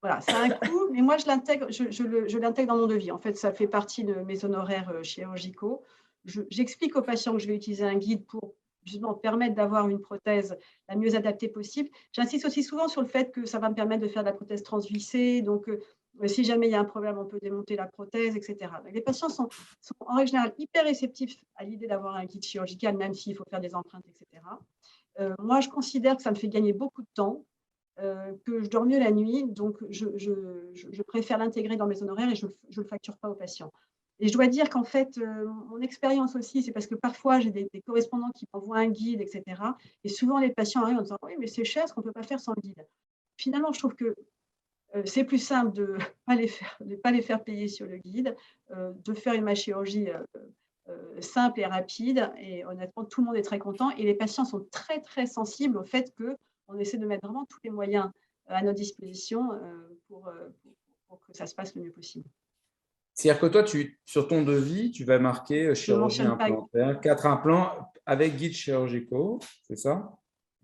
voilà, ça a un coût, mais moi, je l'intègre dans mon devis. En fait, ça fait partie de mes honoraires chirurgicaux. J'explique aux patients que je vais utiliser un guide pour justement permettre d'avoir une prothèse la mieux adaptée possible. J'insiste aussi souvent sur le fait que ça va me permettre de faire de la prothèse transvissée. Donc, si jamais il y a un problème, on peut démonter la prothèse, etc. Donc, les patients sont en règle générale hyper réceptifs à l'idée d'avoir un guide chirurgical, même s'il faut faire des empreintes, etc. Moi, je considère que ça me fait gagner beaucoup de temps, que je dors mieux la nuit, donc je préfère l'intégrer dans mes honoraires et je ne le facture pas aux patients. Et je dois dire qu'en fait, mon expérience aussi, c'est parce que parfois j'ai des correspondants qui m'envoient un guide, etc. Et souvent les patients arrivent en disant oui, mais c'est cher, ce qu'on ne peut pas faire sans le guide. Finalement, je trouve que c'est plus simple de ne pas les faire payer sur le guide, de faire une chirurgie simple et rapide. Et honnêtement, tout le monde est très content. Et les patients sont très, très sensibles au fait qu'on essaie de mettre vraiment tous les moyens à notre disposition pour que ça se passe le mieux possible. C'est-à-dire que toi, sur ton devis, tu vas marquer Je ne chirurgie mentionne pas. implantaire, 4 implants avec guides chirurgicaux, c'est ça?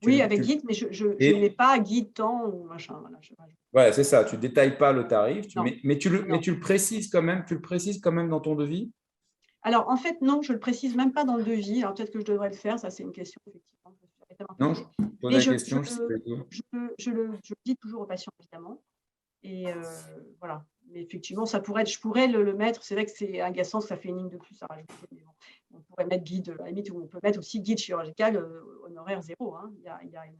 Oui, avec guide, mais je ne mets Et pas guide temps ou machin. Voilà, ouais, c'est ça, tu ne détailles pas le tarif, non, mais non. tu le précises quand même dans ton devis? Alors, en fait, non, je ne le précise même pas dans le devis. Alors, peut-être que je devrais le faire. Ça, c'est une question, effectivement. Je me suis arrêtée à Non, je m'en poser. pose Mais la question, je sais pas du tout. je le dis toujours aux patients, évidemment. Et voilà. Mais effectivement, je pourrais le mettre. C'est vrai que c'est agaçant, ça fait une ligne de plus à rajouter. Mais bon, on pourrait mettre guide, à la limite, ou on peut mettre aussi guide chirurgical honoraire 0. Hein. Il y a une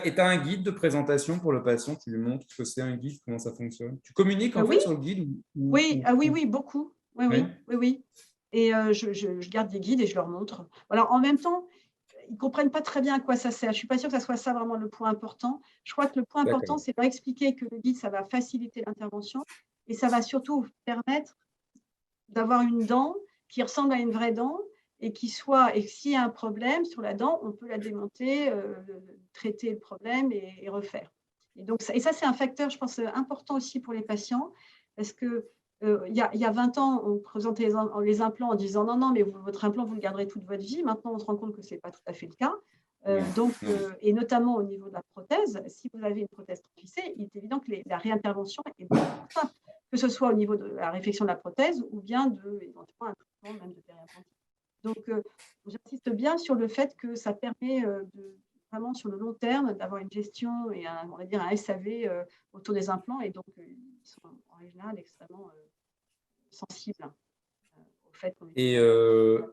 Et tu as un guide de présentation pour le patient, tu lui montres ce que c'est un guide, comment ça fonctionne. Tu communiques en Oui, fait sur le guide oui, ah oui, oui, beaucoup. Oui, oui? oui, oui, oui. Et je garde des guides et je leur montre. Alors, en même temps, ils ne comprennent pas très bien à quoi ça sert. Je ne suis pas sûre que ça soit ça vraiment le point important. Je crois que le point important, D'accord. c'est leur expliquer que le guide, ça va faciliter l'intervention et ça va surtout permettre d'avoir une dent qui ressemble à une vraie dent et s'il y a un problème sur la dent, on peut la démonter, traiter le problème et refaire. Et ça, c'est un facteur, je pense, important aussi pour les patients parce que il y a 20 ans, on présentait les implants en disant non, non, mais votre implant, vous le garderez toute votre vie. Maintenant, on se rend compte que ce n'est pas tout à fait le cas. Non, non. Et notamment au niveau de la prothèse, si vous avez une prothèse transvissée, il est évident que la réintervention est beaucoup plus simple, que ce soit au niveau de la réfection de la prothèse ou bien éventuellement un traitement même de périimplantique. Donc, j'insiste bien sur le fait que ça permet vraiment sur le long terme d'avoir une gestion et on va dire un SAV autour des implants. Et donc, ils sont en général extrêmement sensibles au fait qu'on Et, utilise.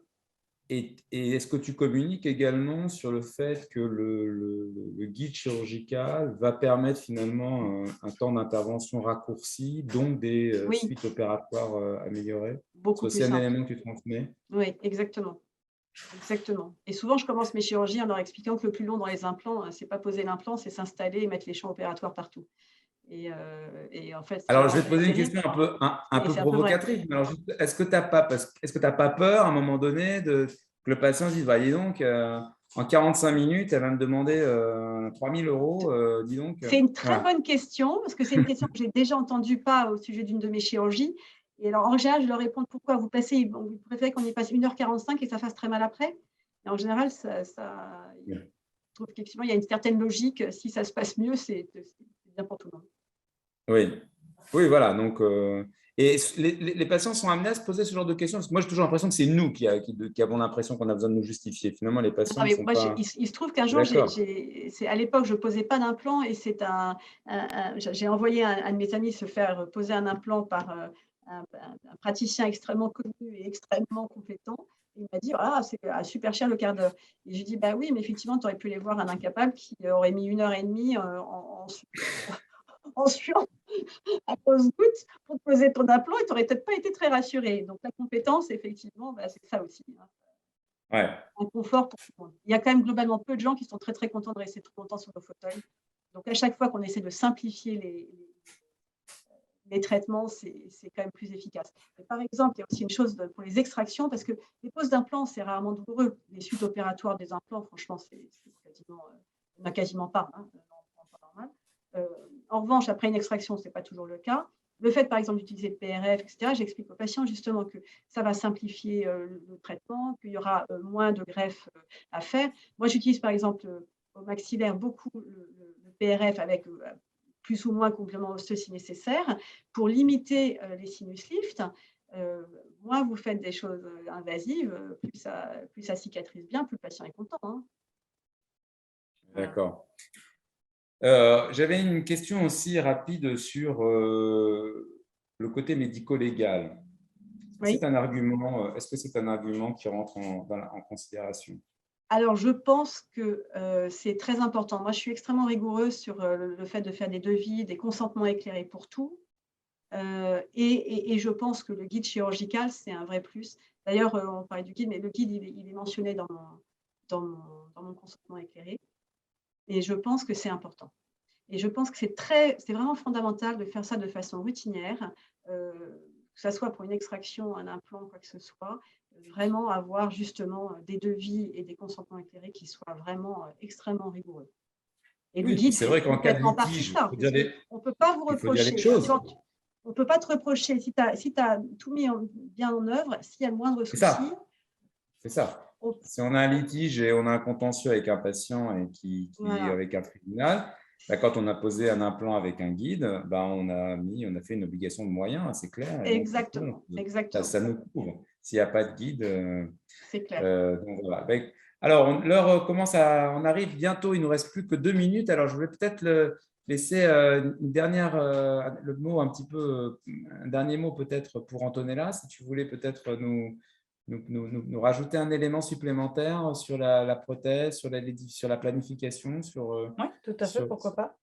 et est-ce que tu communiques également sur le fait que le guide chirurgical va permettre finalement un temps d'intervention raccourci, donc des Oui, suites opératoires améliorées? C'est beaucoup plus aussi un simple. élément que tu transmets? Oui, exactement. Exactement. Et souvent, je commence mes chirurgies en leur expliquant que le plus long dans les implants, c'est pas poser l'implant, c'est s'installer et mettre les champs opératoires partout. Et en fait, ça Alors, je vais paraît te poser une terrible, question un mais peu c'est un peu vrai. provocatrice. Mais alors, est-ce que tu n'as pas, peur à un moment donné que le patient se dise, bah, dis donc, en 45 minutes, elle va me demander 3 000 euros, dis donc. C'est une très Voilà. bonne question, parce que c'est une question que j'ai déjà entendue pas au sujet d'une de mes chirurgies. Et alors, en général, je leur réponds pourquoi vous préférez qu'on y passe 1h45 et que ça fasse très mal après. Et en général, je trouve qu'effectivement, il y a une certaine logique. Si ça se passe mieux, c'est bien pour tout le monde. Oui, oui, voilà. Donc, et les patients sont amenés à se poser ce genre de questions. Parce que moi, j'ai toujours l'impression que c'est nous qui avons l'impression qu'on a besoin de nous justifier. Finalement, les patients Non, ne mais sont moi, pas il se trouve qu'un jour, d'accord. à l'époque, je ne posais pas d'implant et j'ai envoyé un de mes amis se faire poser un implant par un praticien extrêmement connu et extrêmement compétent. Il m'a dit, ah, c'est super cher le quart d'heure. Et je lui ai dit, bah oui, mais effectivement, tu aurais pu les voir un incapable qui aurait mis 1h30 en suant à grosse goutte pour te poser ton implant et tu n'aurais peut-être pas été très rassuré. Donc, la compétence, effectivement, bah, c'est ça aussi, hein. Ouais. Un confort pour tout le monde. Il y a quand même globalement peu de gens qui sont très, très contents de rester trop longtemps sur le fauteuil. Donc, à chaque fois qu'on essaie de simplifier les traitements, c'est quand même plus efficace. Et par exemple, il y a aussi une chose pour les extractions, parce que les poses d'implants, c'est rarement douloureux. Les suites opératoires des implants, franchement, quasiment, il n'y en a quasiment pas, hein, en temps normal. En revanche, après une extraction, ce n'est pas toujours le cas. Le fait, par exemple, d'utiliser le PRF, etc., j'explique aux patients justement que ça va simplifier le traitement, qu'il y aura moins de greffes à faire. Moi, j'utilise par exemple au maxillaire beaucoup le PRF avec plus ou moins complément osseux si nécessaire, pour limiter les sinus lifts. Moins vous faites des choses invasives, plus ça cicatrise bien, plus le patient est content, hein. Voilà. D'accord. J'avais une question aussi rapide sur le côté médico-légal. Oui. Est-ce que c'est un argument qui rentre en considération? Alors, je pense que c'est très important. Moi, je suis extrêmement rigoureuse sur le fait de faire des devis, des consentements éclairés pour tout. Et je pense que le guide chirurgical, c'est un vrai plus. D'ailleurs, on parlait du guide, mais le guide, il est mentionné dans mon consentement éclairé. Et je pense que c'est important. Et je pense que c'est vraiment fondamental de faire ça de façon routinière, que ça soit pour une extraction, un implant, quoi que ce soit, vraiment avoir justement des devis et des consentements éclairés qui soient vraiment extrêmement rigoureux. Et le Oui, puis guide c'est fait vrai qu'en cas de complètement partie de litige, ça, parce qu'on ne peut pas vous il faut dire les reprocher. choses. On ne peut pas te reprocher si tu as tout mis bien en œuvre, s'il y a le moindre C'est souci. ça. C'est ça. On, Si on a un litige et on a un contentieux avec un patient et voilà, avec un tribunal, bah, quand on a posé un implant avec un guide, bah, on a fait une obligation de moyens, c'est clair. Et donc, du coup, exactement, exactement, ça nous couvre. S'il n'y a pas de guide, c'est clair. donc voilà. Alors, on arrive bientôt, il nous reste plus que 2 minutes. Alors, je vais peut-être laisser une dernière, le mot un petit peu, un dernier mot peut-être pour Antonella, si tu voulais peut-être nous rajouter un élément supplémentaire sur la prothèse, sur la planification, Oui, tout à fait, sur... pourquoi pas.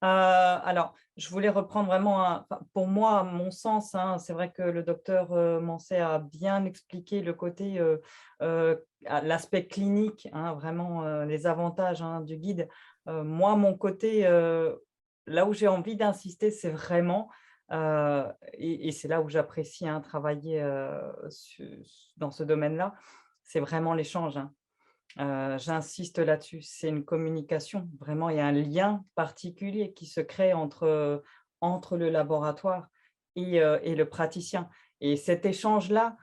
Alors, je voulais reprendre vraiment, pour moi, à mon sens, hein, c'est vrai que le docteur Mancet a bien expliqué le côté, l'aspect clinique, hein, vraiment les avantages, hein, du guide. Moi, mon côté, là où j'ai envie d'insister, c'est vraiment, et c'est là où j'apprécie, hein, travailler dans ce domaine-là, c'est vraiment l'échange, hein. J'insiste là-dessus, c'est une communication. Vraiment, il y a un lien particulier qui se crée entre le laboratoire et le praticien. Et cet échange-là,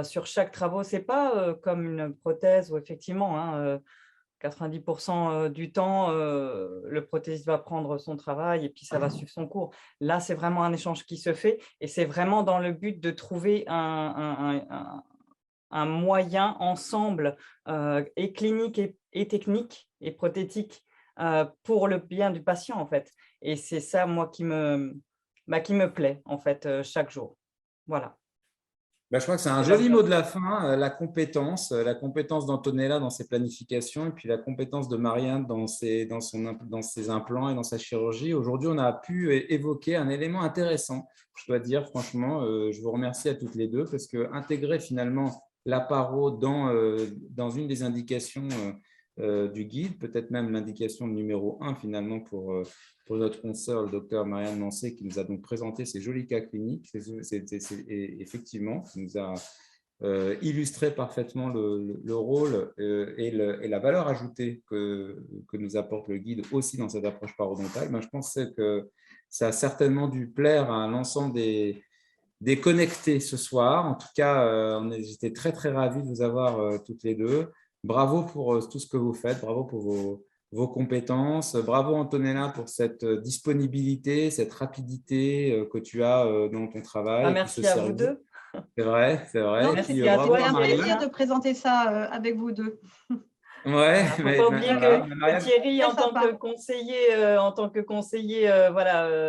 sur chaque travaux, c'est pas comme une prothèse où effectivement, hein, 90% du temps, le prothésiste va prendre son travail et puis ça va suivre son cours. Là, c'est vraiment un échange qui se fait et c'est vraiment dans le but de trouver un moyen ensemble, et clinique et technique et prothétique, pour le bien du patient, en fait. Et c'est ça, moi, qui me plaît, en fait, chaque jour. Voilà. Je crois que c'est un joli mot de la fin, la compétence d'Antonella dans ses planifications et puis la compétence de Marianne dans ses implants et dans sa chirurgie. Aujourd'hui, on a pu évoquer un élément intéressant, je dois dire, franchement, je vous remercie à toutes les deux parce que intégrer finalement la paro dans une des indications du guide, peut-être même l'indication numéro 1 finalement pour notre consoeur, le docteur Marianne Mancé, qui nous a donc présenté ces jolis cas cliniques, et effectivement, qui nous a illustré parfaitement le rôle et la valeur ajoutée que nous apporte le guide aussi dans cette approche parodontale. Je pense que ça a certainement dû plaire à l'ensemble des connectés ce soir. En tout cas, j'étais très, très ravi de vous avoir toutes les deux. Bravo pour tout ce que vous faites, bravo pour vos compétences. Bravo Antonella pour cette disponibilité, cette rapidité que tu as dans ton travail. Merci à vous deux. C'est vrai, c'est vrai. Non, Merci à toi. C'est un plaisir de présenter ça avec vous deux. Ouais, il ne faut pas oublier que Thierry, en tant que conseiller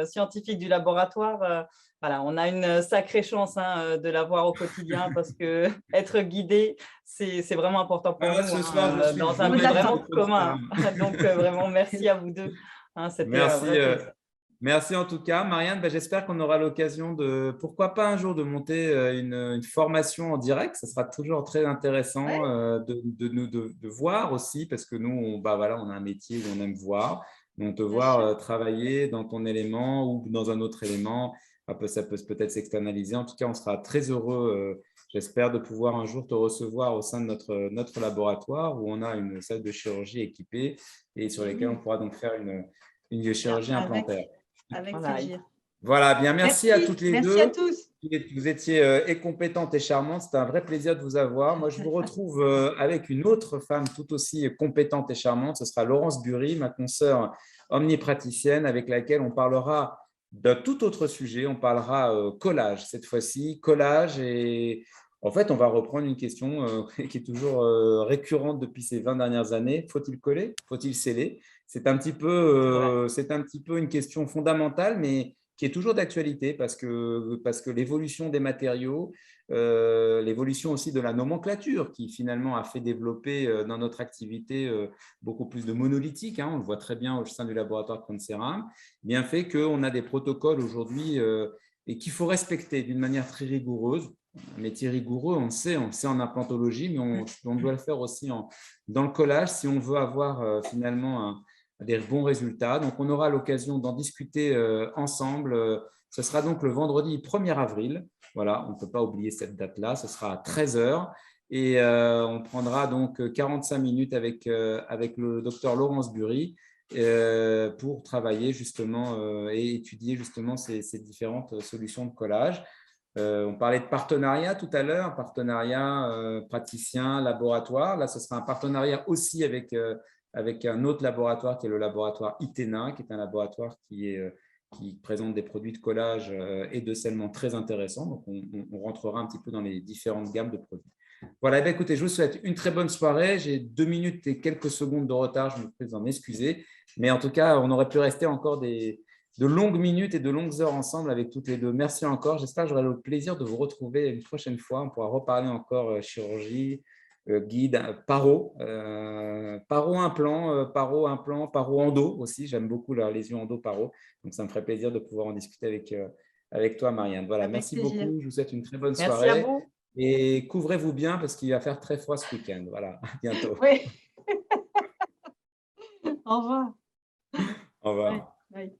scientifique du laboratoire, on a une sacrée chance de l'avoir au quotidien parce que être guidé, c'est vraiment important pour nous dans un but vraiment commun. Donc, vraiment, merci à vous deux. Merci en tout cas. Marianne, j'espère qu'on aura l'occasion pourquoi pas un jour, de monter une formation en direct. Ça sera toujours très intéressant de voir aussi, parce que nous, on a un métier où on aime voir. Donc, te voir travailler dans ton élément ou dans un autre élément, ça peut peut-être s'externaliser. En tout cas, on sera très heureux, j'espère, de pouvoir un jour te recevoir au sein de notre laboratoire où on a une salle de chirurgie équipée et sur laquelle on pourra donc faire une chirurgie implantaire. Avec plaisir. Voilà, bien, merci à toutes les deux. Merci à tous. Vous étiez compétentes et charmantes. C'était un vrai plaisir de vous avoir. Moi, je vous retrouve avec une autre femme tout aussi compétente et charmante. Ce sera Laurence Bury, ma consoeur omnipraticienne, avec laquelle on parlera d'un tout autre sujet. On parlera collage cette fois-ci. Collage, et en fait, on va reprendre une question qui est toujours récurrente depuis ces 20 dernières années. Faut-il coller? Faut-il sceller? C'est un petit peu une question fondamentale, mais qui est toujours d'actualité parce que l'évolution des matériaux, l'évolution aussi de la nomenclature qui finalement a fait développer dans notre activité beaucoup plus de monolithique, on le voit très bien au sein du laboratoire Cronceram, bien fait qu'on a des protocoles aujourd'hui et qu'il faut respecter d'une manière très rigoureuse. Un métier rigoureux, on le sait en implantologie, mais on doit le faire aussi dans le collage si on veut avoir finalement des bons résultats. Donc, on aura l'occasion d'en discuter ensemble. Ce sera donc le vendredi 1er avril. Voilà, on ne peut pas oublier cette date-là. Ce sera à 13 h. Et on prendra donc 45 minutes avec le docteur Laurence Bury pour travailler justement et étudier justement ces différentes solutions de collage. On parlait de partenariat tout à l'heure, partenariat praticien, laboratoire. Là, ce sera un partenariat aussi avec un autre laboratoire qui est le laboratoire Itena, qui est un laboratoire qui présente des produits de collage et de scellement très intéressants. Donc, on rentrera un petit peu dans les différentes gammes de produits. Voilà, écoutez, je vous souhaite une très bonne soirée. J'ai 2 minutes et quelques secondes de retard, je me prie d'en excuser. Mais en tout cas, on aurait pu rester encore de longues minutes et de longues heures ensemble avec toutes les deux. Merci encore. J'espère que j'aurai le plaisir de vous retrouver une prochaine fois. On pourra reparler encore chirurgie, guide, paro implant, paro endo aussi. J'aime beaucoup la lésion endo paro. Donc, ça me ferait plaisir de pouvoir en discuter avec toi, Marianne. Voilà, merci beaucoup. Je vous souhaite une très bonne soirée. Merci à vous. Et couvrez-vous bien parce qu'il va faire très froid ce week-end. Voilà, à bientôt. Oui. Au revoir. Au revoir. Oui.